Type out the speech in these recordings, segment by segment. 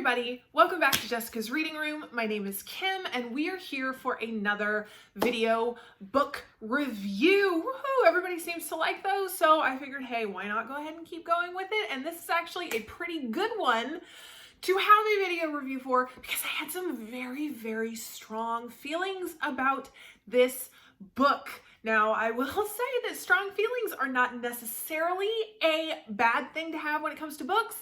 everybody, welcome back to Jessica's Reading Room. My name is Kim and we are here for another video book review. Woohoo! Everybody seems to like those, so I figured, hey, why not go ahead and keep going with it? And this is actually a pretty good one to have a video review for because I had some very strong feelings about this book. Now, I will say that strong feelings are not necessarily a bad thing to have when it comes to books.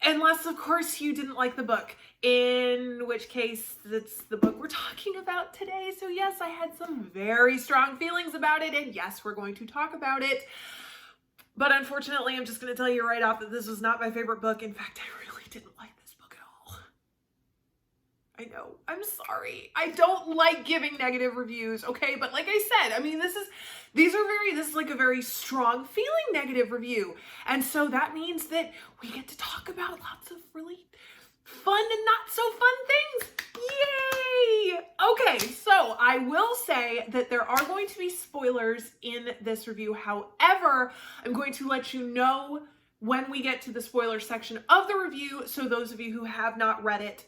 Unless, of course, you didn't like the book, in which case it's the book we're talking about today. So yes, I had some very strong feelings about it, and yes, we're going to talk about it. But unfortunately, I'm just going to tell you right off that this was not my favorite book. In fact, I really didn't like this book at all. I know, I'm sorry. I don't like giving negative reviews, okay? But like I said, I mean, this is like a very strong feeling negative review. And so that means that we get to talk about lots of really fun and not so fun things. Yay! Okay, so I will say that there are going to be spoilers in this review. However, I'm going to let you know when we get to the spoiler section of the review. So those of you who have not read it,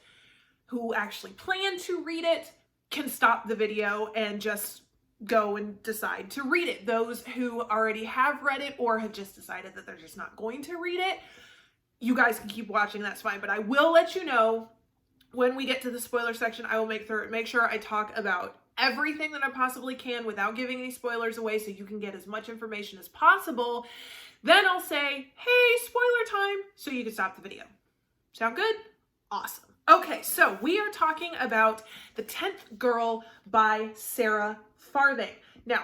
who actually plan to read it, can stop the video and just go and decide to read it. Those who already have read it or have just decided that they're just not going to read it, you guys can keep watching, that's fine. But I will let you know when we get to the spoiler section. I will make sure I talk about everything that I possibly can without giving any spoilers away so you can get as much information as possible. Then I'll say, hey, spoiler time, so you can stop the video. Sound good? Awesome. Okay, so we are talking about The 10th Girl by Sara. Now,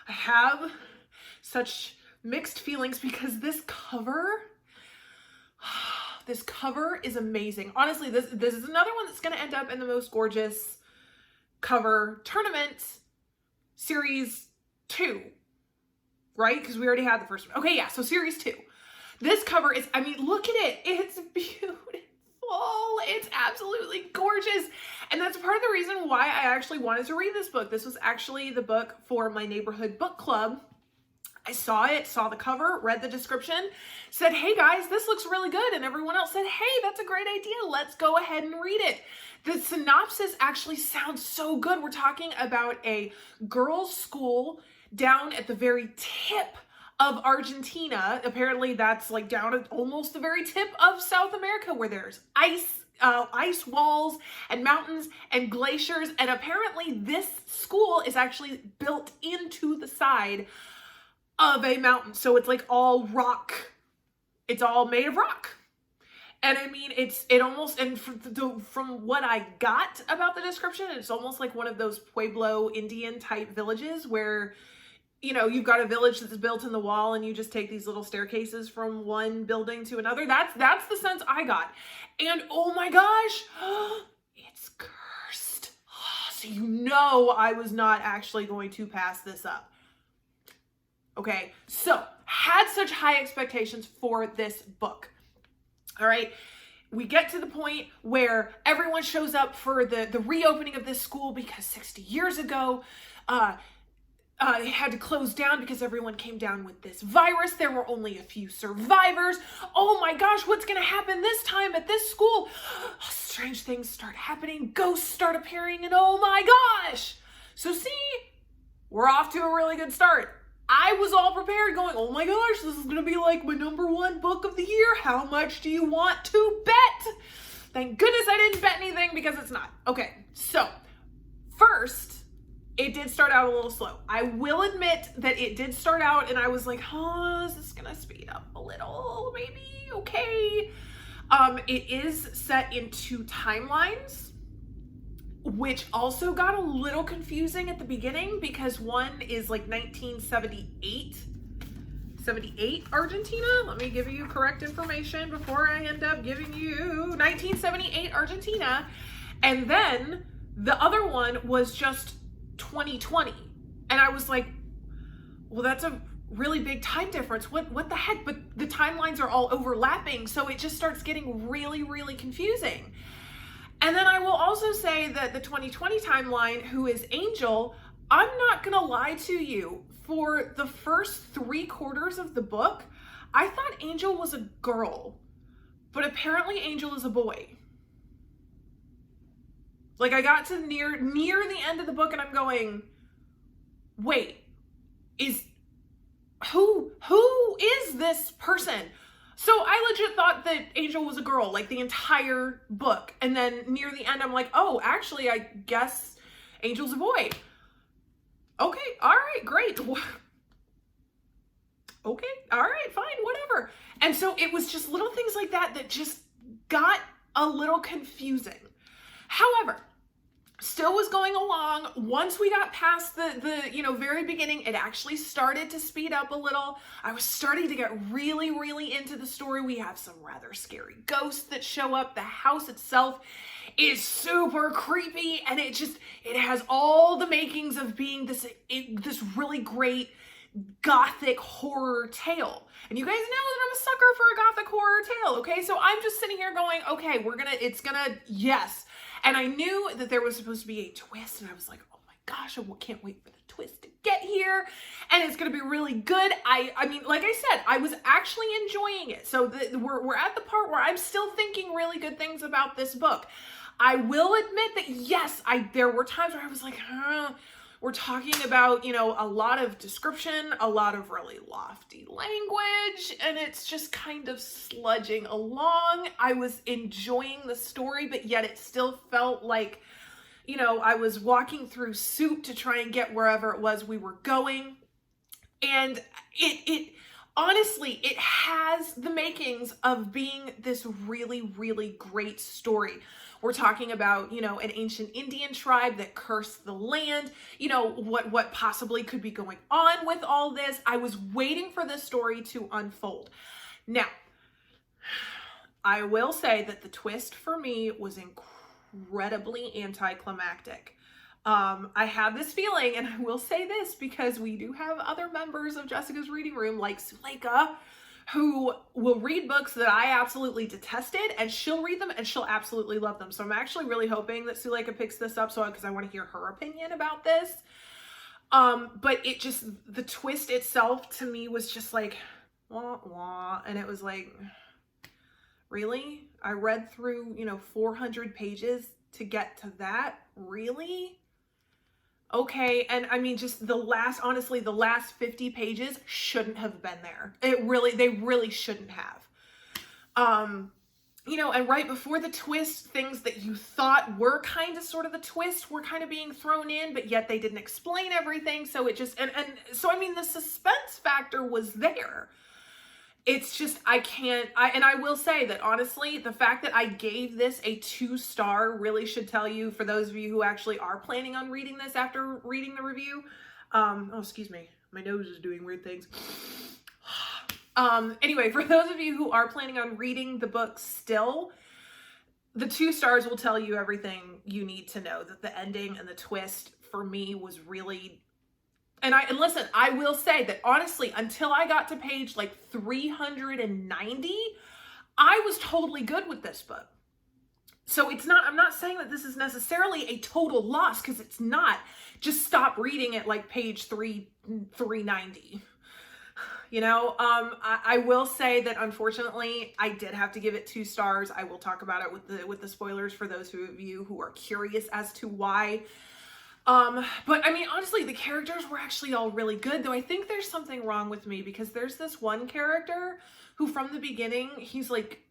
I have such mixed feelings because this cover is amazing. Honestly, this is another one that's going to end up in the most gorgeous cover tournament series 2, right? Because we already had the first one. Okay, yeah, so series 2. This cover is, I mean, look at it. It's beautiful. It's absolutely gorgeous. And that's part of the reason why I actually wanted to read this book. This was actually the book for my neighborhood book club. I saw it, saw the cover, read the description, said, hey guys, this looks really good. And everyone else said, hey, that's a great idea. Let's go ahead and read it. The synopsis actually sounds so good. We're talking about a girls' school down at the very tip of Argentina. Apparently that's like down at almost the very tip of South America where there's ice walls and mountains and glaciers. And apparently this school is actually built into the side of a mountain. So it's like all rock. It's all made of rock. And I mean, from what I got about the description, it's almost like one of those Pueblo Indian type villages where, you know, you've got a village that's built in the wall and you just take these little staircases from one building to another. That's the sense I got. And oh my gosh, it's cursed. So you know I was not actually going to pass this up. Okay, so had such high expectations for this book. All right, we get to the point where everyone shows up for the reopening of this school because 60 years ago, it had to close down because everyone came down with this virus. There were only a few survivors. Oh my gosh, what's going to happen this time at this school? Strange things start happening. Ghosts start appearing, and oh my gosh. So see, we're off to a really good start. I was all prepared going, oh my gosh, this is going to be like my #1 book of the year. How much do you want to bet? Thank goodness I didn't bet anything because it's not. Okay, so first, it did start out a little slow. I will admit that it did start out and I was like, huh, is this gonna speed up a little? Maybe, okay. It is set in 2 timelines, which also got a little confusing at the beginning because one is like 1978 Argentina. Let me give you correct information before I end up giving you 1978 Argentina. And then the other one was just 2020. And I was like, well, that's a really big time difference. What the heck? But the timelines are all overlapping. So it just starts getting really confusing. And then I will also say that the 2020 timeline, who is Angel, I'm not gonna lie to you, for the first 3/4 of the book, I thought Angel was a girl. But but apparently Angel is a boy. Like, I got to near the end of the book and I'm going, wait, who is this person? So I legit thought that Angel was a girl, like the entire book. And then near the end, I'm like, oh, actually, I guess Angel's a boy. Okay, all right, great. Okay, all right, fine, whatever. And so it was just little things like that that just got a little confusing. However, still was going along. Once we got past the very beginning, it actually started to speed up a little. I was starting to get really, really into the story. We have some rather scary ghosts that show up. The house itself is super creepy, and it has all the makings of being this really great gothic horror tale. And you guys know that I'm a sucker for a gothic horror tale, okay? So I'm just sitting here going, okay, yes. And I knew that there was supposed to be a twist, and I was like, oh my gosh, I can't wait for the twist to get here, and it's gonna be really good. I mean, like I said, I was actually enjoying it. So we're at the part where I'm still thinking really good things about this book. I will admit that yes, there were times where I was like, we're talking about, a lot of description, a lot of really lofty language, and it's just kind of sludging along. I was enjoying the story, but yet it still felt like, I was walking through soup to try and get wherever it was we were going. And it honestly, it has the makings of being this really, really great story. We're talking about, an ancient Indian tribe that cursed the land, what possibly could be going on with all this. I was waiting for this story to unfold. Now, I will say that the twist for me was incredibly anticlimactic. I had this feeling, and I will say this because we do have other members of Jessica's reading room like Suleika, who will read books that I absolutely detested, and she'll read them and she'll absolutely love them. So I'm actually really hoping that Suleika picks this up because I want to hear her opinion about this. But the twist itself to me was just like, wah, wah. And it was like, really? I read through, 400 pages to get to that? Really? Okay, and I mean, just the last 50 pages shouldn't have been there. They really shouldn't have. And right before the twist, things that you thought were kind of sort of the twist were kind of being thrown in, but yet they didn't explain everything. So it just, so I mean, the suspense factor was there. It's just, I will say that honestly, the fact that I gave this a 2-star really should tell you, for those of you who actually are planning on reading this after reading the review, oh, excuse me, my nose is doing weird things. Anyway, for those of you who are planning on reading the book still, the 2 stars will tell you everything you need to know, that the ending and the twist for me was really. And listen, I will say that honestly, until I got to page like 390, I was totally good with this book. So I'm not saying that this is necessarily a total loss, because it's not. Just stop reading at like page 390. I will say that unfortunately, I did have to give it 2 stars. I will talk about it with the spoilers for those of you who are curious as to why. But I mean, honestly, the characters were actually all really good, though I think there's something wrong with me, because there's this one character who from the beginning, he's like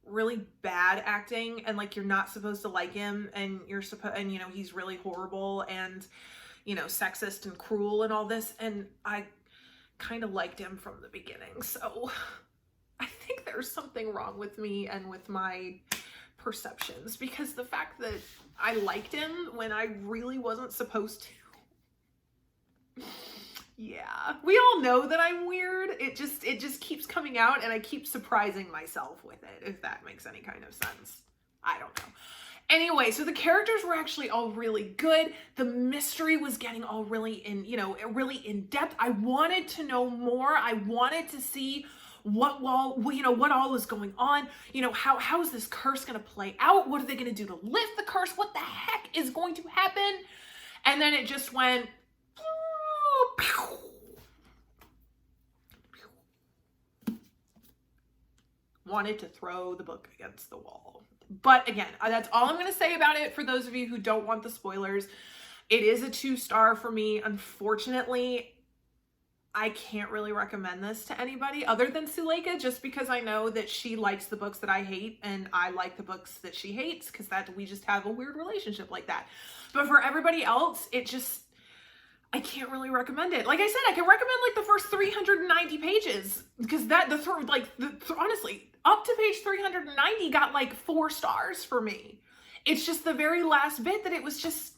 really bad acting, and like you're not supposed to like him, and he's really horrible and, sexist and cruel and all this, and I kind of liked him from the beginning. So I think there's something wrong with me and with my perceptions, because the fact that I liked him when I really wasn't supposed to. Yeah, we all know that I'm weird. It just keeps coming out, and I keep surprising myself with it, if that makes any kind of sense. I don't know. Anyway, so the characters were actually all really good. The mystery was getting all really really in depth. I wanted to know more. I wanted to see what all was going on. How is this curse going to play out? What are they going to do to lift the curse? What the heck is going to happen? And then it just went, wanted to throw the book against the wall. But again, that's all I'm going to say about it for those of you who don't want the spoilers. It is a 2-star for me. Unfortunately, I can't really recommend this to anybody other than Suleika, just because I know that she likes the books that I hate and I like the books that she hates, because we just have a weird relationship like that. But for everybody else, I can't really recommend it. Like I said, I can recommend like the first 390 pages, because honestly, up to page 390 got like 4 stars for me. It's just the very last bit that it was just,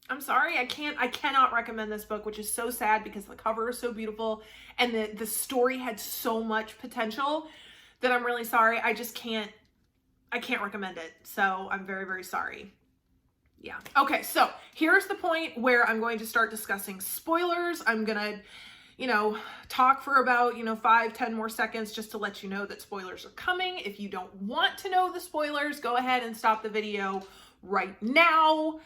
I'm sorry, I cannot recommend this book, which is so sad because the cover is so beautiful and the story had so much potential that I'm really sorry. I can't recommend it. So I'm very, very sorry. Yeah. Okay. So here's the point where I'm going to start discussing spoilers. I'm going to, talk for about, 5-10 more seconds just to let you know that spoilers are coming. If you don't want to know the spoilers, go ahead and stop the video right now.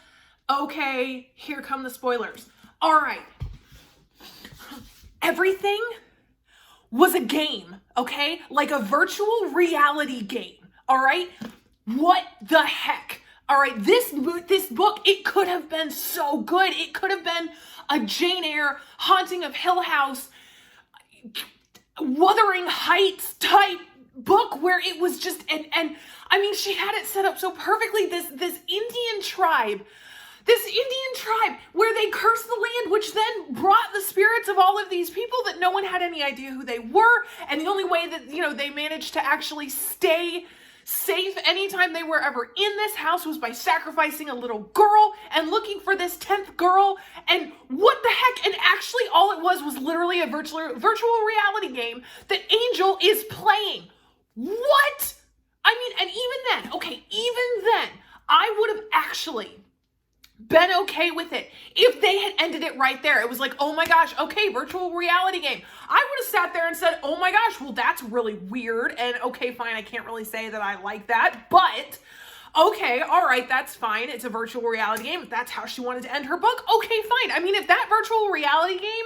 Okay, here come the spoilers. All right. Everything was a game, okay? Like a virtual reality game, all right? What the heck? All right, this book, it could have been so good. It could have been a Jane Eyre, Haunting of Hill House, Wuthering Heights type book where it was just, and I mean, she had it set up so perfectly. This Indian tribe where they cursed the land, which then brought the spirits of all of these people that no one had any idea who they were. And the only way that, they managed to actually stay safe anytime they were ever in this house was by sacrificing a little girl and looking for this 10th girl. And what the heck? And actually all it was literally a virtual reality game that Angel is playing. What? I mean, and even then, I would have actually been okay with it if they had ended it right there. It was like, oh my gosh, okay, virtual reality game. I would have sat there and said, oh my gosh, well, that's really weird. And okay, fine, I can't really say that I like that, but okay, all right, that's fine. It's a virtual reality game. If that's how she wanted to end her book, okay, fine. I mean, if that virtual reality game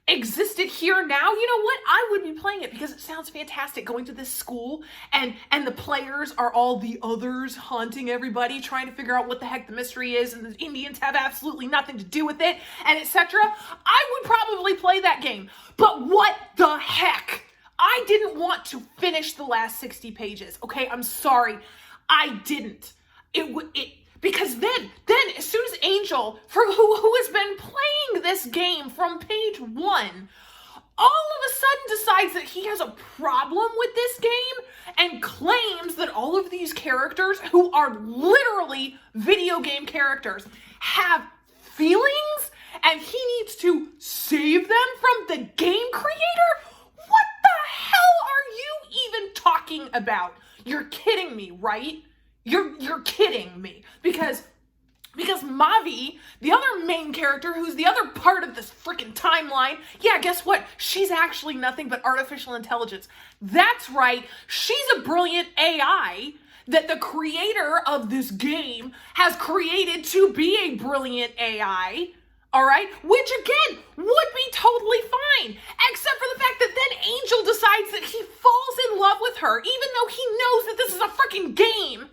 existed here now, you know what? I would be playing it because it sounds fantastic. Going to this school and the players are all the others haunting everybody, trying to figure out what the heck the mystery is, and the Indians have absolutely nothing to do with it, and etc. I would probably play that game. But what the heck? I didn't want to finish the last 60 pages. Okay, I'm sorry. I didn't. Because then as soon as Angel, who has been playing this game from page 1, all of a sudden decides that he has a problem with this game and claims that all of these characters, who are literally video game characters, have feelings and he needs to save them from the game creator? What the hell are you even talking about? You're kidding me, right? You're kidding me, because Mavi, the other main character, who's the other part of this freaking timeline, yeah, guess what? She's actually nothing but artificial intelligence. That's right. She's a brilliant AI that the creator of this game has created to be a brilliant AI. All right, which again would be totally fine, except for the fact that then Angel decides that he falls in love with her, even though he knows that this is a freaking game.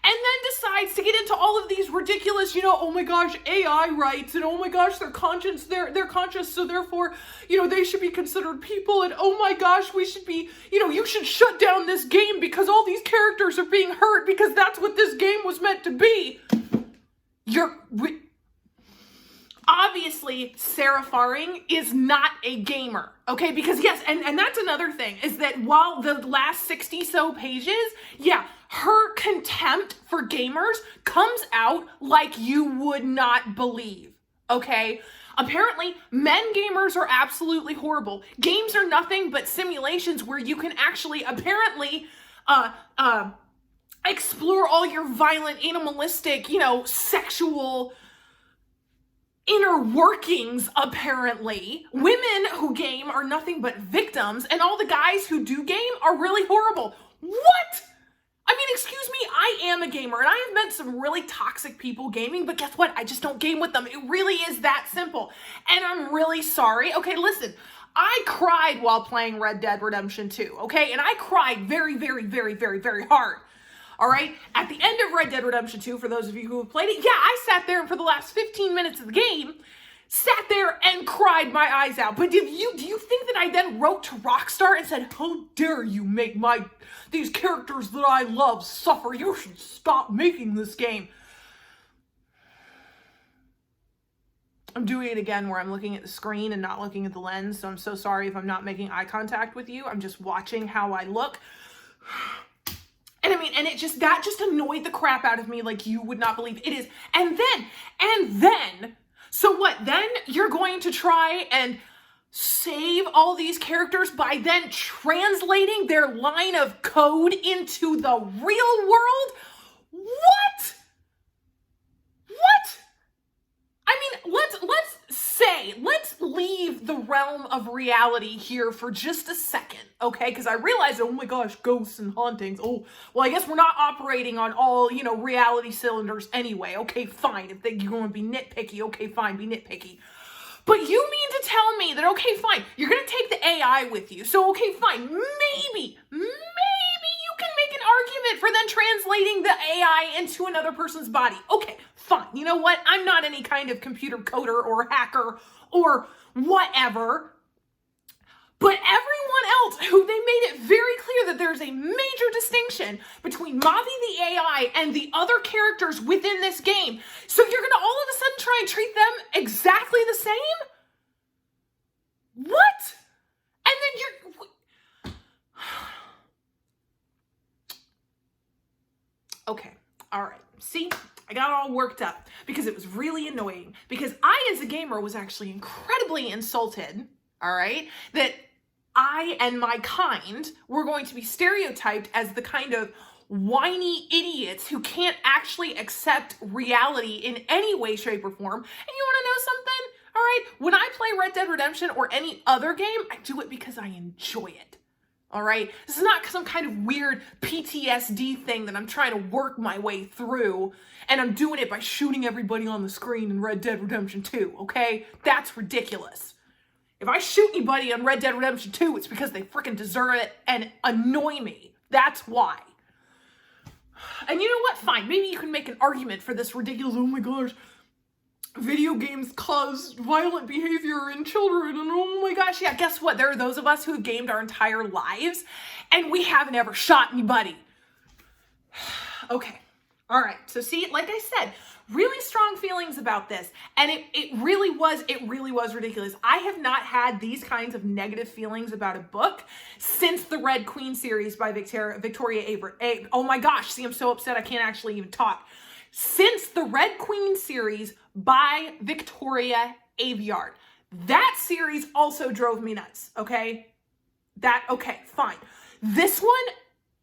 And then decides to get into all of these ridiculous, oh my gosh, AI rights, and oh my gosh, they're conscious, so therefore, they should be considered people, and oh my gosh, we should be, you should shut down this game because all these characters are being hurt because that's what this game was meant to be. Obviously, Sara Faring is not a gamer, okay? Because yes, and that's another thing, is that while the last 60 so pages, yeah, her contempt for gamers comes out like you would not believe, okay? Apparently, men gamers are absolutely horrible. Games are nothing but simulations where you can actually apparently explore all your violent, animalistic, sexual inner workings, apparently. Women who game are nothing but victims, and all the guys who do game are really horrible. What? I mean, excuse me, I am a gamer, and I have met some really toxic people gaming, but guess what? I just don't game with them. It really is that simple. And I'm really sorry. Okay, listen, I cried while playing Red Dead Redemption 2, okay? And I cried very, very, very, very, very hard. All right? At the end of Red Dead Redemption 2, for those of you who have played it, yeah, I sat there and for the last 15 minutes of the game, sat there and cried my eyes out. But do you think that I then wrote to Rockstar and said, how dare you make these characters that I love suffer? You should stop making this game. I'm doing it again where I'm looking at the screen and not looking at the lens, so I'm so sorry if I'm not making eye contact with you. I'm just watching how I look. And I mean, and that just annoyed the crap out of me like you would not believe. It is. And then, so what? Then you're going to try and save all these characters by then translating their line of code into the real world? What? I mean, let's leave the realm of reality here for just a second, okay? Because I realize, oh my gosh, ghosts and hauntings. Oh, well, I guess we're not operating on all, reality cylinders anyway. Okay, fine. If you're going to be nitpicky, okay, fine, be nitpicky. But you mean to tell me that, okay, fine, you're going to take the AI with you. So, okay, fine, maybe you can make an argument for then translating the AI into another person's body. Okay, fine. You know what? I'm not any kind of computer coder or hacker or whatever. But everyone else who they made it very clear that there's a major distinction between Mavi the AI and the other characters within this game. So you're going to all of a sudden try and treat them exactly the same? What? And then you're... Okay. All right. See? I got all worked up because it was really annoying. Because I, as a gamer, was actually incredibly insulted, all right, that I and my kind were going to be stereotyped as the kind of whiny idiots who can't actually accept reality in any way, shape, or form. And you want to know something? All right, when I play Red Dead Redemption or any other game, I do it because I enjoy it. All right, this is not some kind of weird PTSD thing that I'm trying to work my way through, and I'm doing it by shooting everybody on the screen in Red Dead Redemption 2, okay? That's ridiculous. If I shoot anybody on Red Dead Redemption 2, it's because they freaking deserve it and annoy me. That's why. And you know what? Fine, maybe you can make an argument for this ridiculous, oh my gosh, video games cause violent behavior in children, and oh my gosh, yeah, guess what? There are those of us who have gamed our entire lives, and we haven't ever shot anybody. Okay, all right, so see, like I said, really strong feelings about this, and it really was ridiculous. I have not had these kinds of negative feelings about a book since the Red Queen series by Victoria Aveyard. Oh my gosh, see, I'm so upset I can't actually even talk. Since the Red Queen series by Victoria Aveyard. That series also drove me nuts, okay? Okay, fine. This one,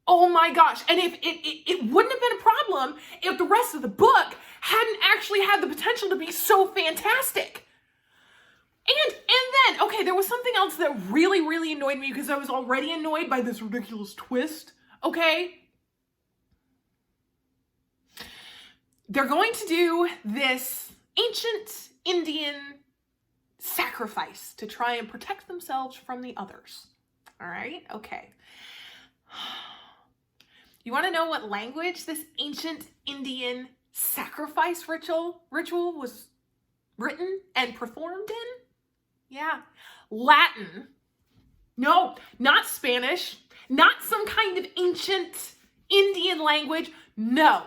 oh my gosh. And if it wouldn't have been a problem if the rest of the book hadn't actually had the potential to be so fantastic. And then, okay, there was something else that really annoyed me because I was already annoyed by this ridiculous twist, okay? They're going to do this ancient Indian sacrifice to try and protect themselves from the others. All right? Okay. You want to know what language this ancient Indian sacrifice ritual was written and performed in? Yeah. Latin. No, not Spanish. Not some kind of ancient Indian language. No.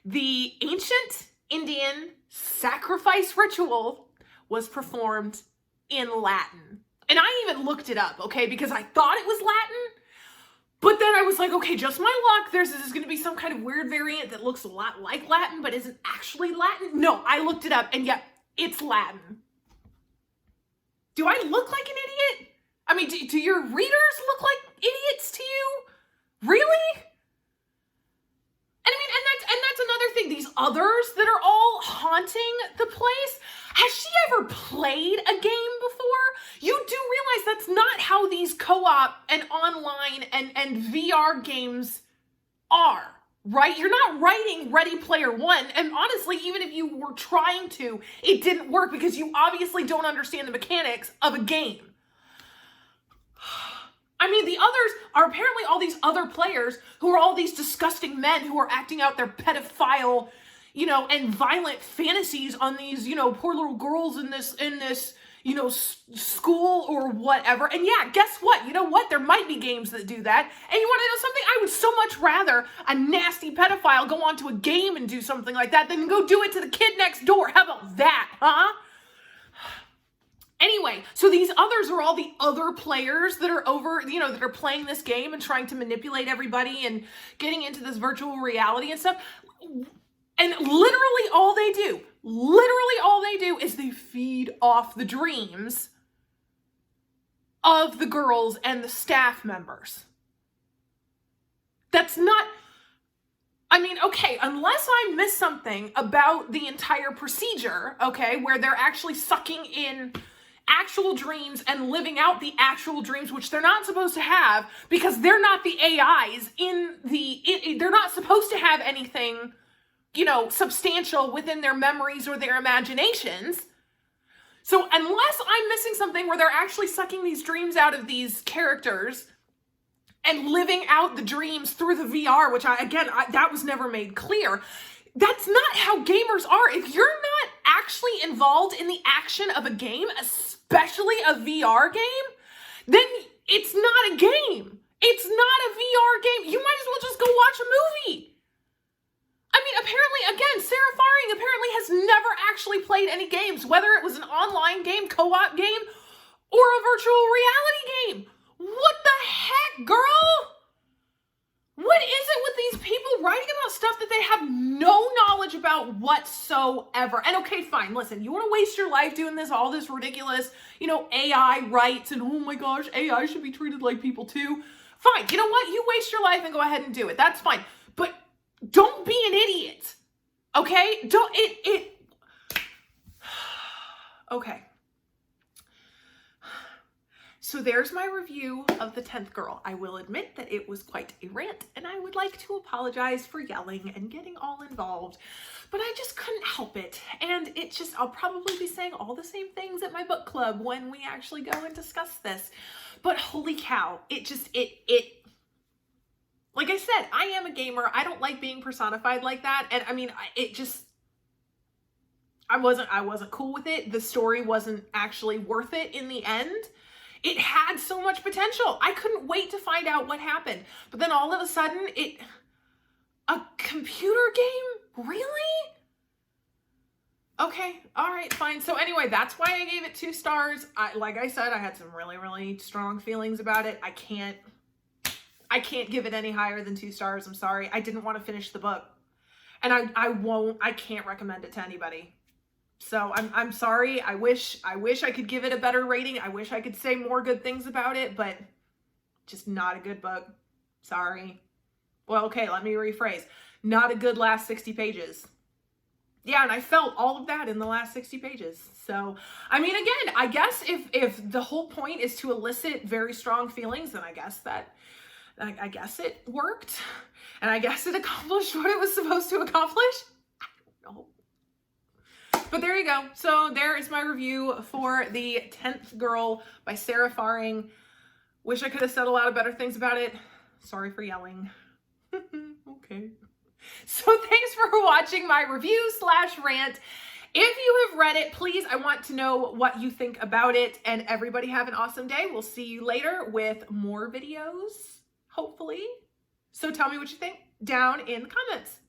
The ancient Indian sacrifice ritual was performed in Latin. And I even looked it up, okay, because I thought it was Latin, but then I was like, okay, just my luck, this is going to be some kind of weird variant that looks a lot like Latin, but isn't actually Latin. No, I looked it up, and yeah, it's Latin. Do I look like an idiot? I mean, do your readers look like idiots to you? Really? And I mean, and that's another thing. These others that are all haunting the place. Has she ever played a game before? You do realize that's not how these co-op and online and VR games are, right? You're not writing Ready Player One. And honestly, even if you were trying to, it didn't work because you obviously don't understand the mechanics of a game. I mean, the others are apparently all these other players who are all these disgusting men who are acting out their pedophile, you know, and violent fantasies on these, you know, poor little girls in this, you know, school or whatever. And yeah, guess what? You know what? There might be games that do that. And you want to know something? I would so much rather a nasty pedophile go onto a game and do something like that than go do it to the kid next door. How about that, huh? Anyway, so these others are all the other players that are over, you know, that are playing this game and trying to manipulate everybody and getting into this virtual reality and stuff. And literally all they do is they feed off the dreams of the girls and the staff members. That's not, I mean, okay, unless I miss something about the entire procedure, okay, where they're actually sucking in actual dreams and living out the actual dreams, which they're not supposed to have because they're not the AIs they're not supposed to have anything, you know, substantial within their memories or their imaginations. So unless I'm missing something where they're actually sucking these dreams out of these characters and living out the dreams through the VR, which that was never made clear. That's not how gamers are. If you're not actually involved in the action of a game, especially a VR game, then it's not a game. It's not a VR game. You might as well just go watch a movie. I mean, apparently, again, Sara Faring apparently has never actually played any games, whether it was an online game, co-op game, or a virtual reality game. What the heck, girl? What is it with these people writing about stuff that they have no knowledge about whatsoever? And okay, fine, listen, you want to waste your life doing all this ridiculous, you know, AI rights and oh my gosh, AI should be treated like people too. Fine, you know what? You waste your life and go ahead and do it. That's fine. But don't be an idiot, okay? Okay. So there's my review of The 10th Girl. I will admit that it was quite a rant, and I would like to apologize for yelling and getting all involved, but I just couldn't help it. And I'll probably be saying all the same things at my book club when we actually go and discuss this. But holy cow, like I said, I am a gamer. I don't like being personified like that. And I mean, I wasn't cool with it. The story wasn't actually worth it in the end. It had so much potential. I couldn't wait to find out what happened. But then all of a sudden, a computer game? Really? Okay, all right, fine. So anyway, that's why I gave it 2 stars. Like I said, I had some really, really strong feelings about it. I can't give it any higher than 2 stars. I'm sorry. I didn't want to finish the book. And I can't recommend it to anybody. So I'm sorry. I wish I could give it a better rating. I wish I could say more good things about it, but just not a good book. Sorry. Well, okay, let me rephrase. Not a good last 60 pages. Yeah, and I felt all of that in the last 60 pages. So, I mean, again, I guess if the whole point is to elicit very strong feelings, then I guess it worked. And I guess it accomplished what it was supposed to accomplish. I don't know. But there you go. So there is my review for The 10th Girl by Sara Faring. Wish I could have said a lot of better things about it. Sorry for yelling. Okay. So thanks for watching my review/rant. If you have read it, please, I want to know what you think about it. And everybody have an awesome day. We'll see you later with more videos, hopefully. So tell me what you think down in the comments.